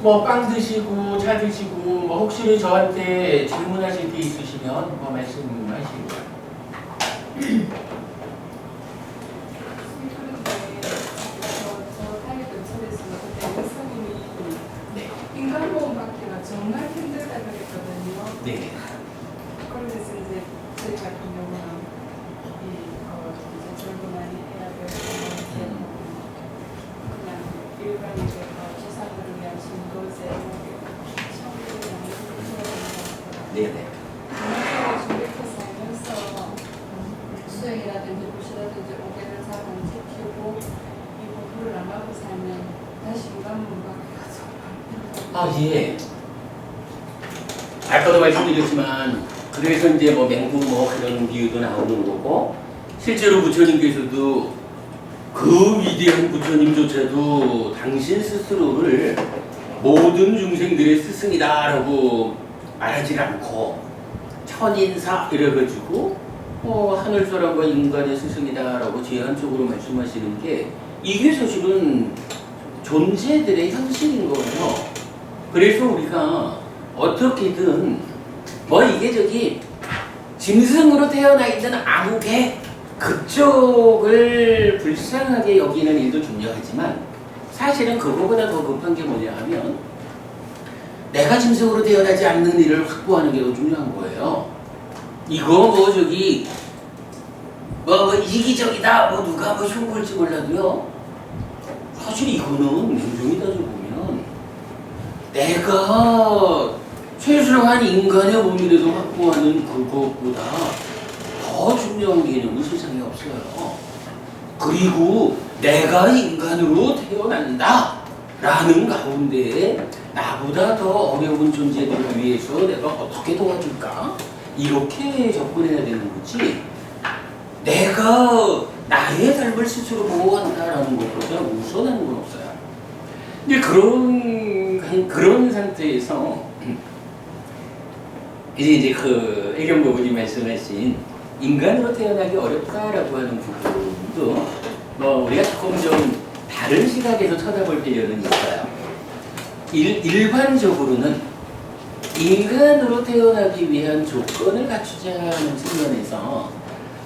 뭐 빵 드시고 차 드시고 뭐 혹시 저한테 질문하실 게 있으시면 뭐 말씀하시고요. 정말 힘들다 그랬거든요. 네. 그래서 이제 저희 같은 경우는 이제 젊은 아이 해야 되고 그냥 일반적으로 조사들을 위한 진도제 네네. 준비해서 살면서 수영이라든지 무시라든지 오개를 잘 안 지키고 이 공부를 안 하고 살면 다시 인간문밖에 가서 아 예. 아까도 말씀드렸지만 그래서 이제 뭐 맹구 뭐 그런 비유도 나오는 거고 실제로 부처님께서도 그 위대한 부처님조차도 당신 스스로를 모든 중생들의 스승이다라고 말하지 않고 천인사 이래가지고 하늘사람과 인간의 스승이다라고 제한적으로 말씀하시는 게 이게 사실은 존재들의 현실인 거예요. 그래서 우리가 어떻게든 뭐 이게 저기 짐승으로 태어나 있는 아무개 그쪽을 불쌍하게 여기는 일도 중요하지만 사실은 그거보다 더 급한 게 뭐냐 하면 내가 짐승으로 태어나지 않는 일을 확보하는 게 더 중요한 거예요. 이거 뭐 저기 뭐 이기적이다 뭐 누가 뭐 흉볼지 몰라도요 사실 이거는 냉정히 따져보면 내가 최소한 인간의 몸이라도 확보하는 그것보다 더 중요한 개념은 세상에 없어요. 그리고 내가 인간으로 태어난다 라는 가운데 나보다 더 어려운 존재들을 위해서 내가 어떻게 도와줄까? 이렇게 접근해야 되는 거지 내가 나의 삶을 스스로 보호한다라는 것보다 우선하는 건 없어요. 근데 그런 상태에서 이제 그 애경부분이 말씀하신 인간으로 태어나기 어렵다라고 하는 부분도 뭐 우리가 조금 좀 다른 시각에서 쳐다볼 필요는 있어요. 일반적으로는 인간으로 태어나기 위한 조건을 갖추자는 측면에서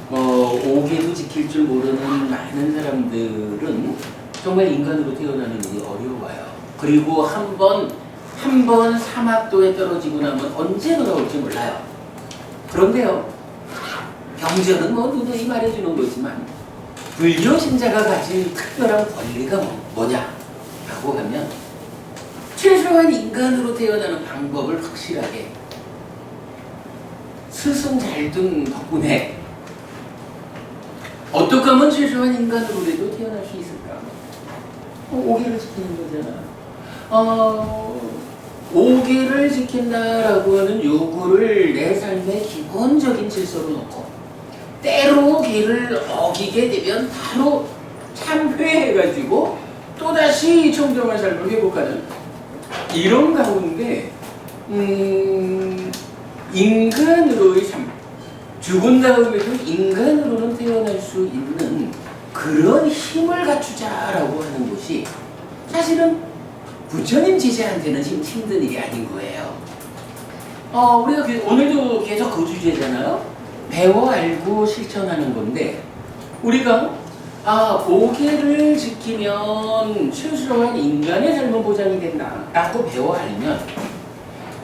뭐 오개도 지킬 줄 모르는 많은 사람들은 정말 인간으로 태어나는 일이 어려워요. 그리고 한 번 사막도에 떨어지고 나면 언제 돌아올지 몰라요. 그런데요, 경전은 뭐 누누이 말해주는 거지만 불교 신자가 가진 특별한 권리가 뭐냐라고 하면 최소한 인간으로 태어나는 방법을 확실하게 스승 잘 둔 덕분에 어떻게 하면 최소한 인간으로라도 태어날 수 있을까? 오개를 지키는 거잖아. 오개를 지킨다라고 하는 요구를 내 삶의 기본적인 질서로 놓고 때로 개를 어기게 되면 바로 참회해가지고 또다시 청정한 삶을 회복하는 이런 가운데 인간으로의 삶 죽은 다음에도 인간으로는 태어날 수 있는 그런 힘을 갖추자라고 하는 것이 사실은 부처님 지지한테는 힘든 일이 아닌 거예요. 우리가 오늘도 계속 그 주제잖아요. 배워 알고 실천하는 건데 우리가 오개를 지키면 최소한 인간의 삶은 보장이 된다라고 배워 알면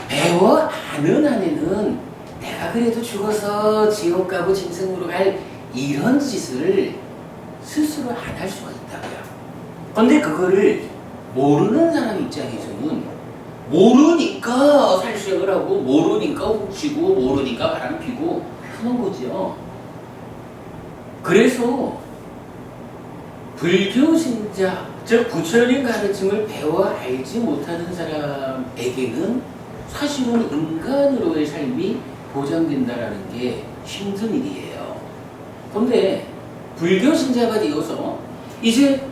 배워 아는 안에는 내가 그래도 죽어서 지옥 가고 짐승으로 갈 이런 짓을 스스로 안 할 수가 있다고요. 근데 그거를 모르는 사람 입장에서는 모르니까 살생을 하고 모르니까 훔치고 모르니까 바람피고 하는 거죠. 그래서 불교 신자, 즉 부처님 가르침을 배워 알지 못하는 사람에게는 사실은 인간으로의 삶이 보장된다라는 게 힘든 일이에요. 그런데 불교 신자가 되어서 이제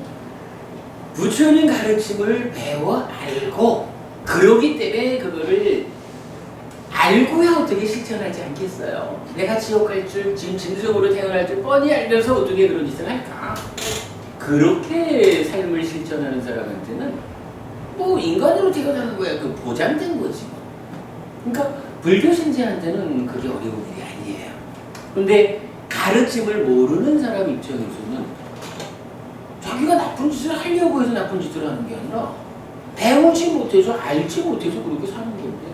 부처님 가르침을 배워 알고 그러기 때문에 그거를 알고야 어떻게 실천하지 않겠어요? 내가 지옥 갈 줄, 지금 짐승으로 태어날 줄 뻔히 알면서 어떻게 그런 짓을 할까? 그렇게 삶을 실천하는 사람한테는 뭐 인간으로 태어나는 거야. 그 보장된 거지. 그러니까 불교 신자한테는 그게 어려운 일이 아니에요. 근데 가르침을 모르는 사람 입장에서는 자기가 나쁜 짓을 하려고 해서 나쁜 짓을 하는 게 아니라 배우지 못해서 알지 못해서 그렇게 사는 건데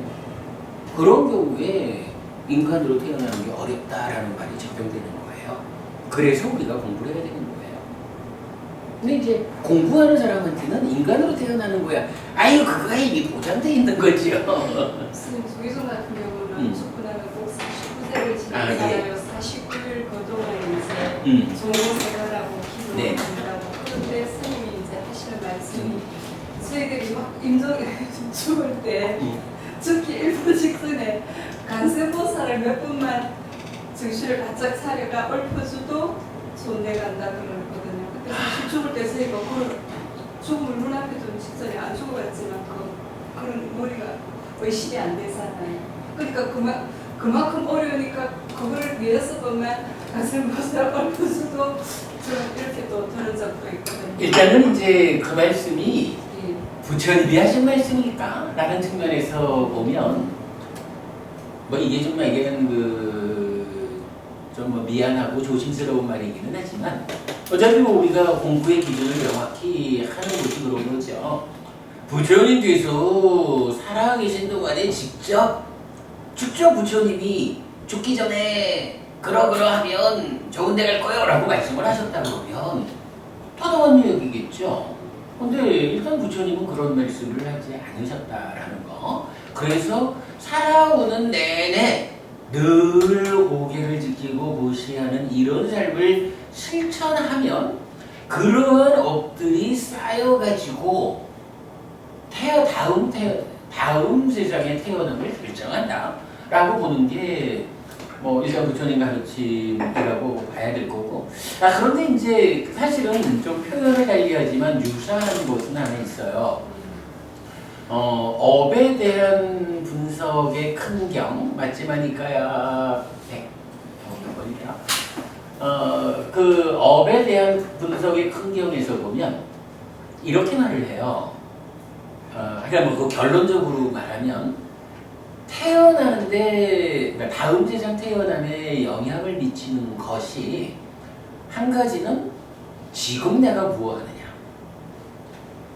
그런 경우에 인간으로 태어나는 게 어렵다라는 말이 적용되는 거예요. 그래서 우리가 공부를 해야 되는 거예요. 근데 이제 공부하는 사람한테는 인간으로 태어나는 거야. 아유 그거가 이미 보장돼 있는 거지요. 스님 조기종 같은 경우는 죽고 나면 꼭 49세를 지내잖아요. 49일 그동안 이제 종생활하고 기도를 네. 한다고. 그런데 스님이 이제 하시는 말씀이 저희들이 막 임종 죽을 때 죽기 1분 직전에 간세보살을 몇 분만 정신을 바짝 차려가 읊어줘도 존내간다 그러거든요. 근데 사실 죽을 때 저희가 그 죽음을 눈앞에 둔 직전에 안 죽어갔지만 그런 머리가 의식이 안 되잖아요. 그러니까 그만큼 어려우니까 그거를 위해서 보면 간세보살 읊어줘도 저는 이렇게 또 들은 적도 있거든요. 일단은 이제 그 말씀이 예. 부처님이 하신 말씀일까? 라는 측면에서 보면 뭐 이게 정말 이게는 좀 뭐 미안하고 조심스러운 말이기는 하지만 어차피 뭐 우리가 공부의 기준을 명확히 하는 것이 그런 거죠. 부처님께서 살아계신 동안에 직접 부처님이 죽기 전에 그러하면 좋은 데 갈 거요 라고 말씀을 하셨다 그러면 타당한 얘기겠죠. 근데 일단 부처님은 그런 말씀을 하지 않으셨다라는 거. 그래서 살아오는 내내 늘 고개를 지키고 무시하는 이런 삶을 실천하면 그러한 업들이 쌓여가지고 다음 세상에 태어남을 결정한다 라고 보는 게 뭐 일단 부처님 가르침이라고 봐야 될 거고. 그런데 이제 사실은 좀 표현을 달리하지만 유사한 것은 하나 있어요. 업에 대한 분석의 큰 경, 맞지마니까야 100번이야. 그 업에 대한 분석의 큰 경에서 보면 이렇게 말을 해요. 그러니까 뭐 그 결론적으로 말하면 태어나는데, 그러니까 다음 세상 태어남에 영향을 미치는 것이 한 가지는 지금 내가 무엇하느냐,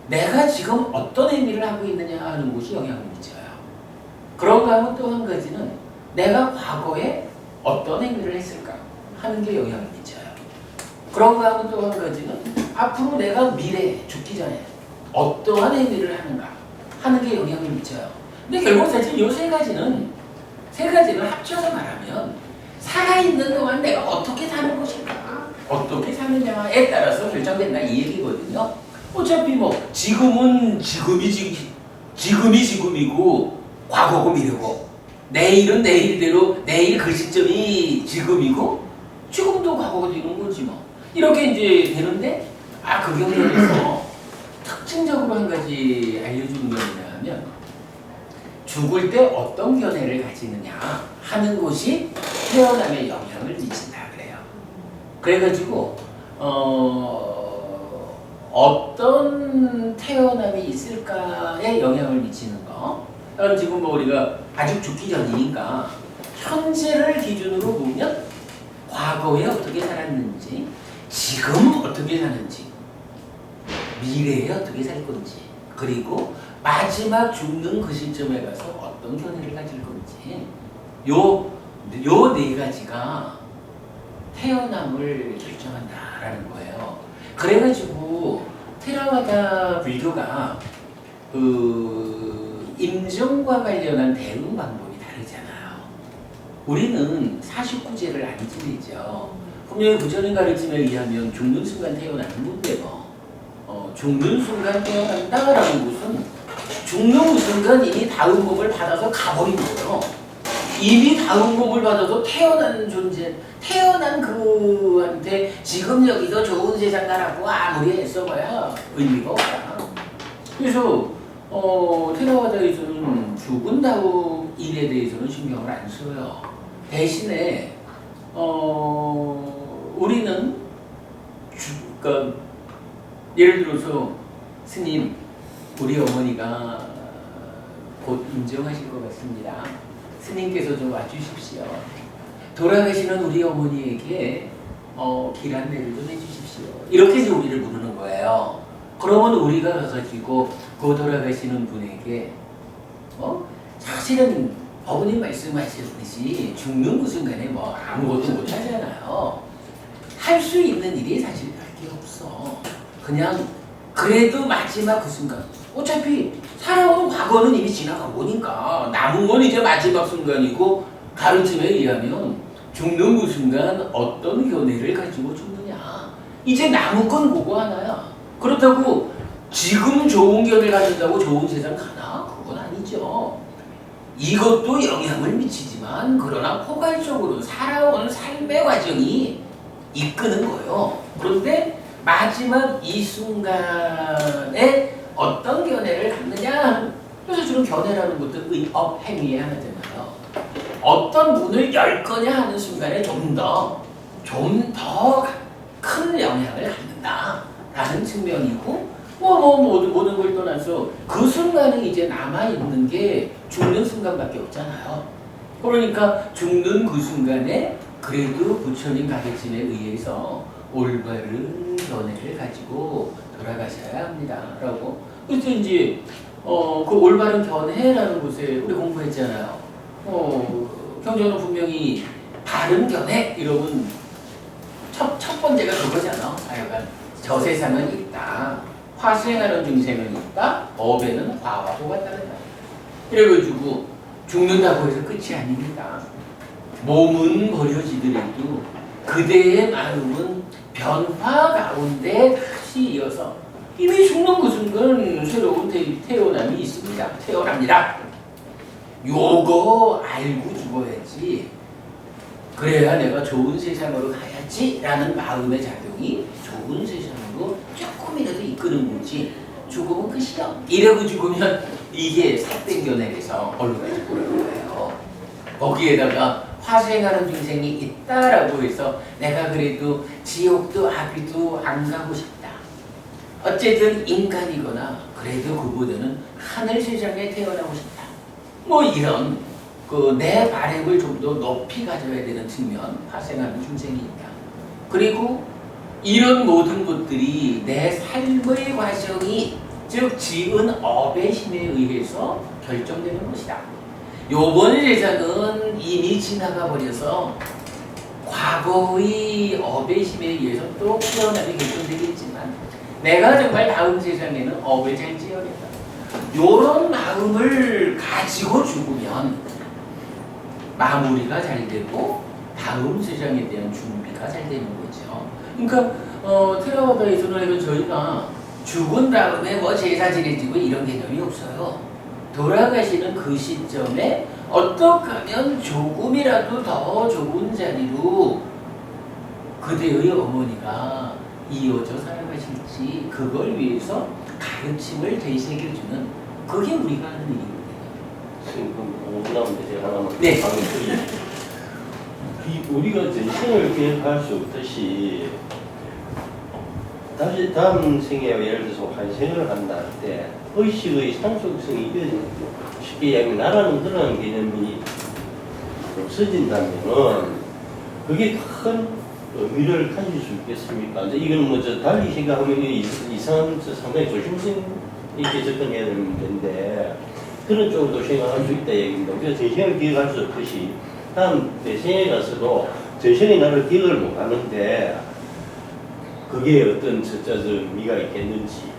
내가 지금 어떤 의미를 하고 있느냐 하는 것이 영향을 미쳐요. 그런가 하면 또 한 가지는 내가 과거에 어떤 행위를 했을까 하는 게 영향을 미쳐요. 그런가 하면 또 한 가지는 앞으로 내가 미래에 죽기 전에 어떠한 행위를 하는가 하는 게 영향을 미쳐요. 근데 결국 사실 이 세 가지는 합쳐서 말하면 살아있는 동안 내가 어떻게 사는 것인가, 어떻게 사느냐에 따라서 결정된다 이 얘기거든요. 어차피 뭐 지금은 지금이고 과거고 미래고 내일은 내일대로 내일 그 시점이 지금이고 지금도 과거가 되는 거지 뭐. 이렇게 이제 되는데 그 경우에서 특징적으로 한 가지 알려주는 게 뭐냐면 죽을 때 어떤 견해를 가지느냐 하는 것이 태어남에 영향을 미친다 그래요. 그래가지고 어떤 태어남이 있을까에 영향을 미치는 거. 그럼 지금 뭐 우리가 아직 죽기 전이니까 현재를 기준으로 보면 과거에 어떻게 살았는지, 지금 어떻게 사는지, 미래에 어떻게 살 건지, 그리고 마지막 죽는 그 시점에 가서 어떤 견해를 가질 건지, 요 네 가지가 태어남을 결정한다라는 거예요. 그래가지고 테라와다 불교가 임종과 관련한 대응 방법이 다르잖아요. 우리는 49제를 안 지내죠. 분명히 부처님 가르침에 의하면 죽는 순간 태어나는 건데 죽는 순간 태어난다라는 것은 죽는 순간 이미 다음 몸을 받아서 가버린 거예요. 이미 다음 몸을 받아서 태어난 존재, 태어난 그한테 지금 여기서 좋은 세상 가라고 아무리 애써봐야 의미가 없다. 그래서 테라와다에서는 죽은 다음 일에 대해서는 신경을 안 써요. 대신에 우리는 그러니까 예를 들어서 스님 우리 어머니가 곧 인정하실 것 같습니다. 스님께서 좀 와주십시오. 돌아가시는 우리 어머니에게 길 안내를 좀 해주십시오. 이렇게 이제 우리를 부르는 거예요. 그러면 우리가 가가지고 그 돌아가시는 분에게 사실은 어머님 말씀하셨듯이 죽는 그 순간에 뭐 아무것도 못 하잖아요. 할 수 있는 일이 사실 별게 없어. 그냥 그래도 마지막 그 순간, 어차피 살아온 과거는 이미 지나간 거니까 남은 건 이제 마지막 순간이고, 가르침에 의하면 죽는 그 순간 어떤 견해를 가지고 죽느냐, 이제 남은 건 그거 하나야. 그렇다고 지금 좋은 견해를 가진다고 좋은 세상 가나? 그건 아니죠. 이것도 영향을 미치지만, 그러나 포괄적으로 살아온 삶의 과정이 이끄는 거예요. 그런데 마지막 이 순간에 어떤 견해를 갖느냐, 그래서 지금 견해라는 것도 의업 행위의 하나잖아요. 어떤 문을 열 거냐 하는 순간에 좀 더 큰 영향을 갖는다 라는 측면이고, 모든 걸 떠나서 그 순간에 이제 남아있는 게 죽는 순간밖에 없잖아요. 그러니까 죽는 그 순간에 그래도 부처님 가르침에 의해서 올바른 견해를 가지고 돌아가셔야 합니다 라고. 그래서 이제 그 올바른 견해라는 곳에 우리 공부했잖아요. 경전은 분명히 바른 견해 이러면 첫 번째가 그거잖아. 하여간 저 세상은 있다, 화생하는 중생은 있다, 업에는 화와 호가 따른다. 이래가지고 죽는다고 해서 끝이 아닙니다. 몸은 버려지더라도 그대의 마음은 변화 가운데 다시 이어서 이미 죽는 그 순간 새로운 태어남이 있습니다. 태어납니다. 요거 알고 죽어야지. 그래야 내가 좋은 세상으로 가야지 라는 마음의 작용이 좋은 세상으로 조금이라도 이끄는 거지, 죽으면 끝이야. 이러고 죽으면 이게 삿된 견해에서 얼룩가지 보라는 거예요. 거기에다가 화생하는 중생이 있다라고 해서 내가 그래도 지옥도 아비도 안 가고 싶다, 어쨌든 인간이거나 그래도 그보다는 하늘 세상에 태어나고 싶다, 이런 내 바램을 좀 더 높이 가져야 되는 측면, 화생하는 중생이 있다. 그리고 이런 모든 것들이 내 삶의 과정이, 즉 지은 업의 힘에 의해서 결정되는 것이다. 요번 세상은 이미 지나가 버려서 과거의 업의 힘에 의해서 또 태어남이 결정되겠지만, 내가 정말 다음 세상에는 업을 잘 지어야겠다, 요런 마음을 가지고 죽으면 마무리가 잘 되고 다음 세상에 대한 준비가 잘 되는 거죠. 그러니까 테라와다에서는 저희가 죽은 다음에 제사 지내지고 이런 개념이 없어요. 돌아가시는 그 시점에 어떻게 하면 조금이라도 더 좋은 자리로 그대의 어머니가 이어져 살아가실지, 그걸 위해서 가르침을 되새겨주는, 그게 우리가 하는 일입니다. 선생님, 그럼 제가 하나만 네. 우리가 전생을 계획할 수 없듯이 다시 다음 생에 예를 들어서 환생을 한다 할 때 의식의 상속성이 쉽게 얘기하면 나라는 그런 개념이 없어진다면은 그게 큰 의미를 가질 수 있겠습니까? 이건 달리 생각하면 이상한 상당히 조심성 있게 접근해야 되는 문제인데, 그런 쪽으로도 생각할 수 있다 얘기입니다. 그래서 전생을 기억할 수 없듯이 다음 대생에 가서도 전생의 나를 기억을 못 하는데 그게 어떤 의미가 있겠는지.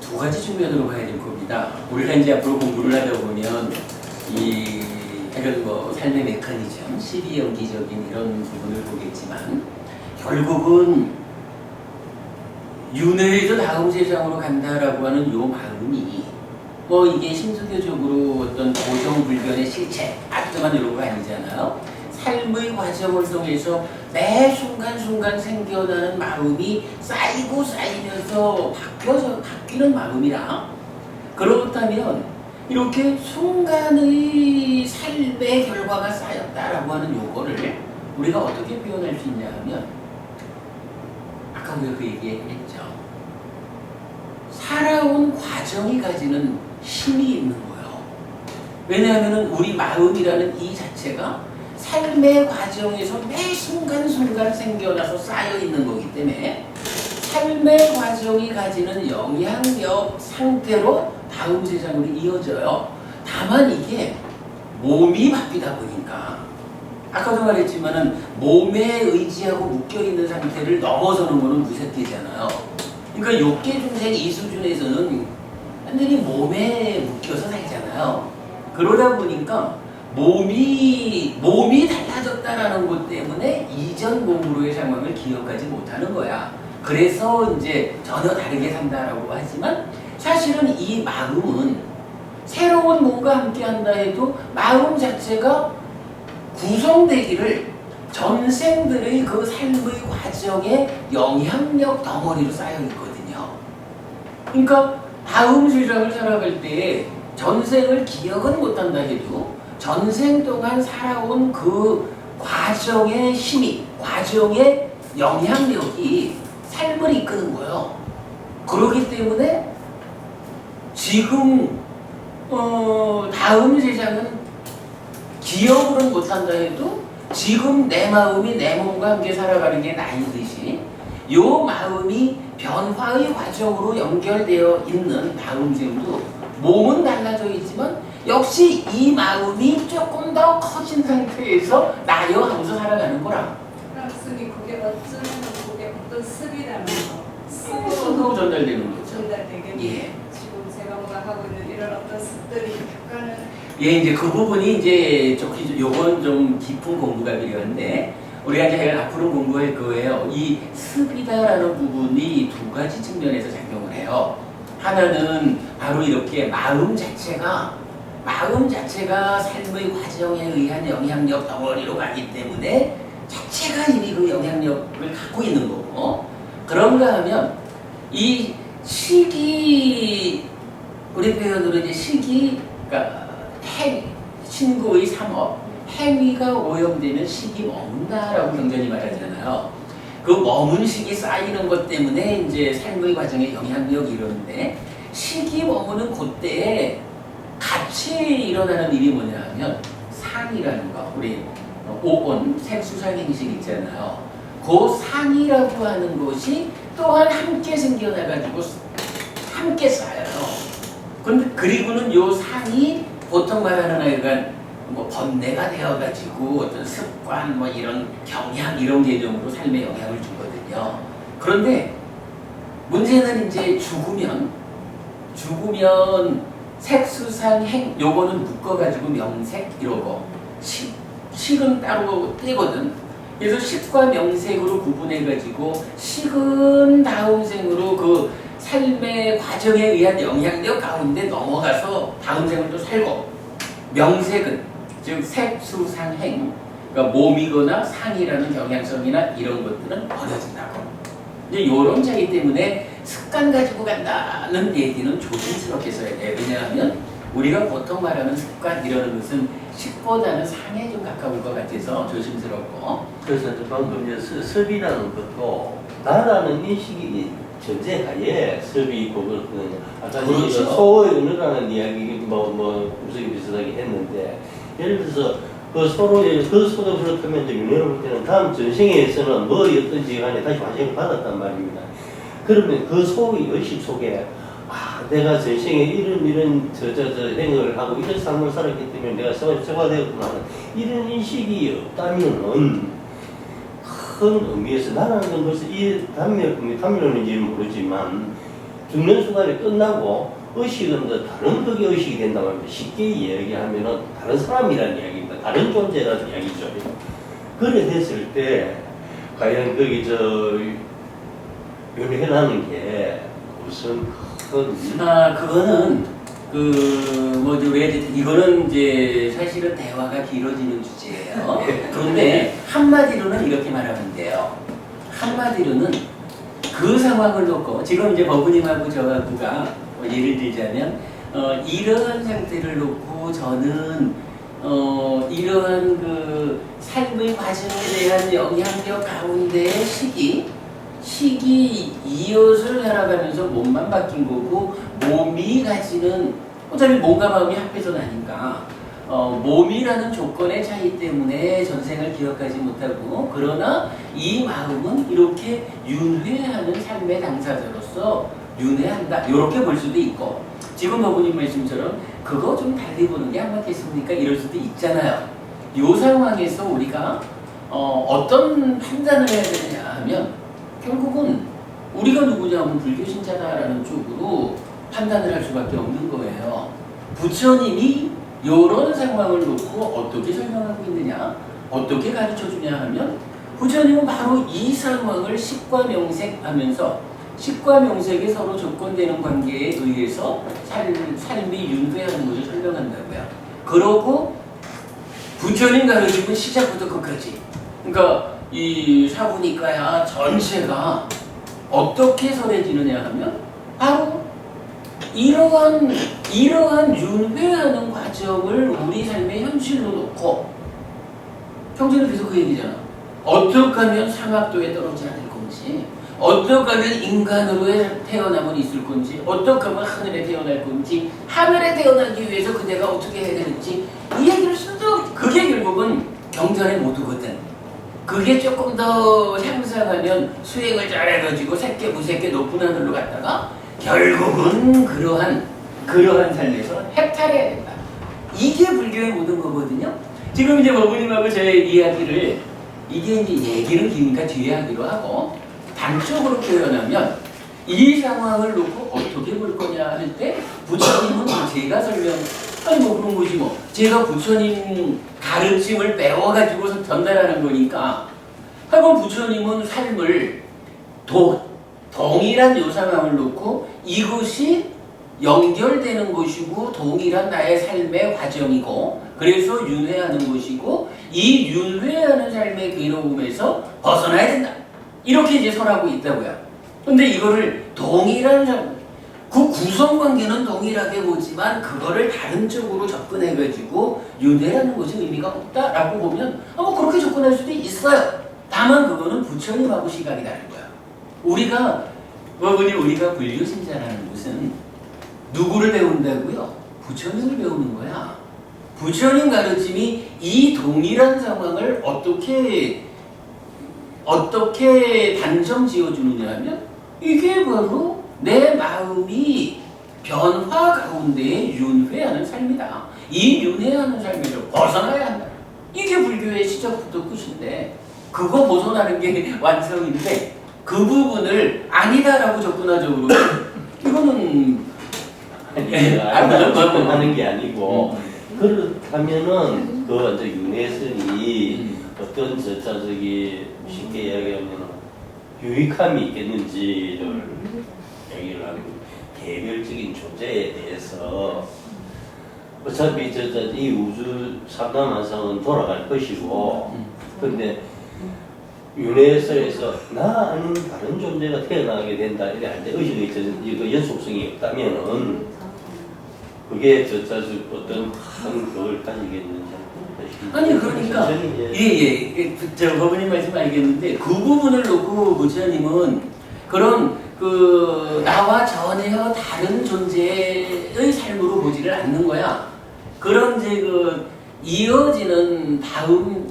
두 가지 측면으로 봐야 될 겁니다. 우리가 이제 앞으로 공부를 하다 보면 이런 삶의 메커니즘, 12연기적인 이런 부분을 보겠지만, 결국은 윤회에서 다음 세상으로 간다라고 하는 요 마음이 이게 심수교적으로 어떤 고정불변의 실체, 아트만 이런 거 아니잖아요. 삶의 과정을 통해서 매 순간순간 생겨나는 마음이 쌓이고 쌓이면서 바뀌는 마음이라. 그렇다면 이렇게 순간의 삶의 결과가 쌓였다라고 하는 요거를 우리가 어떻게 표현할 수 있냐 하면, 아까 우리가 그 얘기했죠. 살아온 과정이 가지는 힘이 있는 거예요. 왜냐하면 우리 마음이라는 이 자체가 삶의 과정에서 매 순간순간 생겨나서 쌓여 있는 거기 때문에 삶의 과정이 가지는 영향력 상태로 다음 세상으로 이어져요. 다만 이게 몸이 바뀌다 보니까 아까도 말했지만은 몸에 의지하고 묶여있는 상태를 넘어서는 거는 무색계잖아요. 그러니까 욕계 중생 이 수준에서는 완전히 몸에 묶여서 살잖아요. 그러다 보니까 몸이 달라졌다라는 것 때문에 이전 몸으로의 상황을 기억하지 못하는 거야. 그래서 이제 전혀 다르게 산다라고 하지만 사실은 이 마음은 새로운 몸과 함께 한다 해도 마음 자체가 구성되기를 전생들의 그 삶의 과정에 영향력 덩어리로 쌓여 있거든요. 그러니까 다음 세상을 살아갈 때 전생을 기억은 못한다 해도 전생 동안 살아온 그 과정의 힘이, 과정의 영향력이 삶을 이끄는 거예요. 그렇기 때문에 지금 다음 세상은 기억으로는 못한다 해도 지금 내 마음이 내 몸과 함께 살아가는 게 나이듯이 요 마음이 변화의 과정으로 연결되어 있는 다음 생도 몸은 달라져 있지만 역시 이 마음이 조금 더 커진 상태에서 나여 하면서 살아가는 거라. 그럼 스님 그게 어쩌면 그게 어떤 습이라는 거 습으로 전달되는 거죠. 전달되겠네요. 예. 지금 제가 뭔가 하고 있는 이런 어떤 습들이 약간은 예, 이제 그 부분이 이제 요건 좀 깊은 공부가 필요한데 우리가 이제 앞으로 공부할 거예요. 이 습이다라는 부분이 두 가지 측면에서 작용을 해요. 하나는 바로 이렇게 마음 자체가 삶의 과정에 의한 영향력 덩어리로 가기 때문에 자체가 이미 그 영향력을 갖고 있는 거고, 그런가 하면 이 시기, 우리 표현으로 이제 시기, 그러니까 친구의 삼업, 행위가 오염되면 식이 머문다라고 경전이 말하잖아요. 그 머문 식이 쌓이는 것 때문에 이제 삶의 과정에 영향력이 이러는데, 식이 머무는 그때에 같이 일어나는 일이 뭐냐 하면 상이라는 거, 우리 5번 색수상행식 있잖아요. 그 상이라고 하는 것이 또한 함께 생겨나가지고 함께 쌓여요. 그리고는 요 상이 보통 말하는 아이가 뭐 번뇌가 되어가지고 어떤 습관, 뭐 이런 경향, 이런 개념으로 삶에 영향을 주거든요. 그런데 문제는 이제 죽으면 색수상행, 요거는 묶어가지고 명색 이러고 식은 따로 떼거든. 그래서 식과 명색으로 구분해가지고 식은 다음 생으로 그 삶의 과정에 의한 영향력 가운데 넘어가서 다음 생을 또 살고, 명색은 즉 색수상행, 그러니까 몸이거나 상이라는 경향성이나 이런 것들은 버려진다고. 이제 이런 차이 때문에 습관 가지고 간다는 얘기는 조심스럽게 써야 돼요. 왜냐하면 우리가 보통 말하는 습관 이라는 것은 식보다는 상에 좀 가까울 것 같아서 조심스럽고. 그래서 방금 이제 습이라는 것도 나라는 인식이 전제하에 습이 있고 그렇거든요. 아까 그렇죠. 소의 은유라는 이야기 무슨 비슷하게 했는데, 예를 들어서 그 소로의 그 소도 그렇다면 이제 윤회를 볼 때는 다음 전생에서는 뭐였든지 간에 다시 환생을 받았단 말입니다. 그러면 그 소의 의식 속에 내가 전생에 이런 행을 하고 이런 삶을 살았기 때문에 내가 세가 되었구나 하는 이런 인식이 없다면은 큰 의미에서 나라는 것은 이 담요는지는 모르지만 죽는 순간에 끝나고 의식은 다른 덕의 의식이 된다고 합니다. 쉽게 이야기하면은 다른 사람이라는 이야기입니다. 다른 존재라는 이야기죠. 그래 됐을 때 과연 거기 연애라는 게 무슨 큰 그거는 이거는 이제 사실은 대화가 길어지는 주제예요. 그런데 한마디로는 이렇게 말하면 돼요. 한마디로는 그 상황을 놓고 지금 이제 버부님하고 저하고가 예를 들자면 이러한 상태를 놓고 저는 이러한 그 삶의 과정에 대한 영향력 가운데의 시기, 식이 이엇을 살아가면서 몸만 바뀐 거고 몸이 가지는 어차피 몸과 마음이 합해서 나니까 몸이라는 조건의 차이 때문에 전생을 기억하지 못하고 그러나 이 마음은 이렇게 윤회하는 삶의 당사자로서 윤회한다 이렇게 볼 수도 있고 지금 어머님 말씀처럼 그거 좀 달리 보는 게 안 맞겠습니까? 이럴 수도 있잖아요. 이 상황에서 우리가 어떤 판단을 해야 되느냐 하면 결국은 우리가 누구냐 하면 불교 신자다라는 쪽으로 판단을 할 수밖에 없는 거예요. 부처님이 이런 상황을 놓고 어떻게 설명하고 있느냐, 어떻게 가르쳐 주냐 하면 부처님은 바로 이 상황을 식과 명색하면서 식과 명색이 서로 조건되는 관계에 의해서 삶이 윤회하는 것을 설명한다고요. 그러고 부처님 가르침은 시작부터 끝까지 그러니까 이 사부니까야 전체가 어떻게 설해지느냐 하면 바로 이러한 윤회하는 과정을 우리 삶의 현실로 놓고 평소에는 계속 그 얘기잖아. 어떻게 하면 상학도에 떨어지지 않을 건지 어떻게 하면 인간으로 태어남은 있을 건지 어떻게 하면 하늘에 태어날 건지 하늘에 태어나기 위해서 그대가 어떻게 해야 되는지 이 얘기를 쓰도 그게 결국은 경전의 모두거든. 그게 조금 더 향상하면 수행을 잘해가지고 새끼 무새끼 높은 하늘로 갔다가 결국은 그러한 삶에서 해탈해야 된다. 이게 불교의 모든 거거든요. 지금 이제 어머님하고 제 이야기를 이게 이제 얘기는 기니까 뒤에 하기로 하고 단적으로 표현하면 이 상황을 놓고 어떻게 볼 거냐 할 때 부처님은 제가 아니 뭐 그런 거지 뭐 제가 부처님 가르침을 배워가지고 전달하는 거니까 하고 부처님은 삶을 동일한 요 상황을 놓고 이것이 연결되는 것이고 동일한 나의 삶의 과정이고 그래서 윤회하는 것이고 이 윤회하는 삶의 괴로움에서 벗어나야 된다. 이렇게 이제 설하고 있다고요. 근데 이거를 동일한 그 구성관계는 동일하게 보지만 그거를 다른 쪽으로 접근해가지고 윤회라는 것이 의미가 없다라고 보면 뭐 그렇게 접근할 수도 있어요. 다만 그거는 부처님하고 시각이 다른 거야. 우리가 불교 신자라는 것은 누구를 배운다고요? 부처님을 배우는 거야. 부처님 가르침이 이 동일한 상황을 어떻게 단정 지어주느냐 하면 이게 바로 내 마음이 변화 가운데 윤회하는 삶이다. 이 윤회하는 삶에서 벗어나야 한다. 이게 불교의 시작부터 끝인데 그거 벗어나는 게 완성인데 그 부분을 아니다라고 접근하죠. 이거는 하는 게 아니고 그렇다면은 그 이제 윤회선이 어떤 저기 쉽게 이야기하면 유익함이 있겠는지를 얘기를 하고 개별적인 존재에 대해서 어차피 이 우주 삼다만상은 돌아갈 것이고 근데 윤회에서 나 아닌 다른 존재가 태어나게 된다 이렇게 할 때 의식의 연속성이 없다면은 그게 어떤 큰 그걸 가지겠는지 아니 그러니까 저 법원님 말씀 알겠는데 그 부분을 놓고 부처님은 그런 나와 전혀 다른 존재의 삶으로 보지를 않는 거야. 그런 이제 이어지는 다음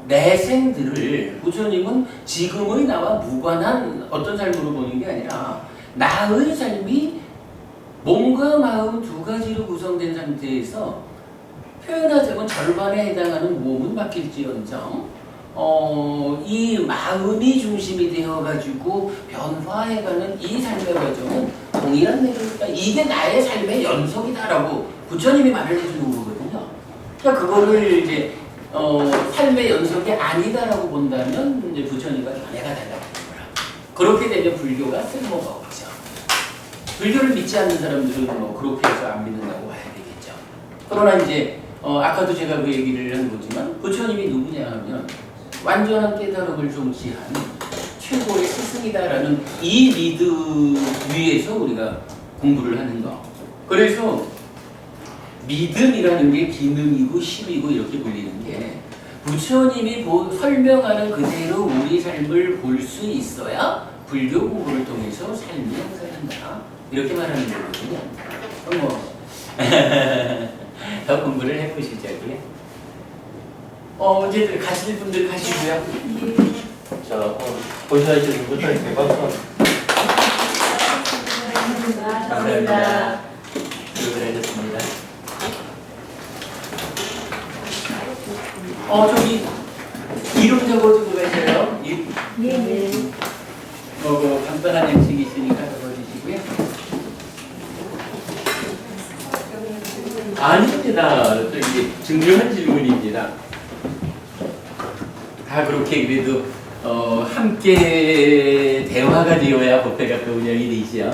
내생들을 부처님은 지금의 나와 무관한 어떤 삶으로 보는 게 아니라 나의 삶이 몸과 마음 두 가지로 구성된 상태에서 표현하자면 절반에 해당하는 몸은 바뀔지언정 이 마음이 중심이 되어가지고 변화해가는 이 삶의 과정은 동일한 내용이다. 이게 나의 삶의 연속이다라고 부처님이 말을 해주는 거거든요. 그러니까 그거를 이제 삶의 연속이 아니다라고 본다면 이제 부처님과 견해가 달라지는 거라. 그렇게 되면 불교가 쓸모가 없죠. 불교를 믿지 않는 사람들은 뭐 그렇게 해서 안 믿는다고 봐야 되겠죠. 그러나 이제 아까도 제가 그 얘기를 한 거지만 부처님이 누구냐 하면 완전한 깨달음을 종치한 최고의 스승이다라는 이 믿음 위에서 우리가 공부를 하는 거. 그래서 믿음이라는 게 기능이고 힘이고 이렇게 불리는 게 부처님이 설명하는 그대로 우리 삶을 볼 수 있어야 불교 공부를 통해서 삶이 향상한다. 이렇게 말하는 거거든요. 그럼 뭐, 더 공부를 해보시자고요. 어쨌든 가실 분들 가시고요. 자, 보셔야지 누구다 대박사. 감사합니다. 수고하셨습니다. 저기 이름 적어주고 가세요. 예. 뭐 간단한 양식이 있으니까 적어주시고요. 아닙니다. 또 이게 중요한 질문입니다. 다 그렇게 그래도 함께 대화가 되어야 법회가 또 운영이 되죠.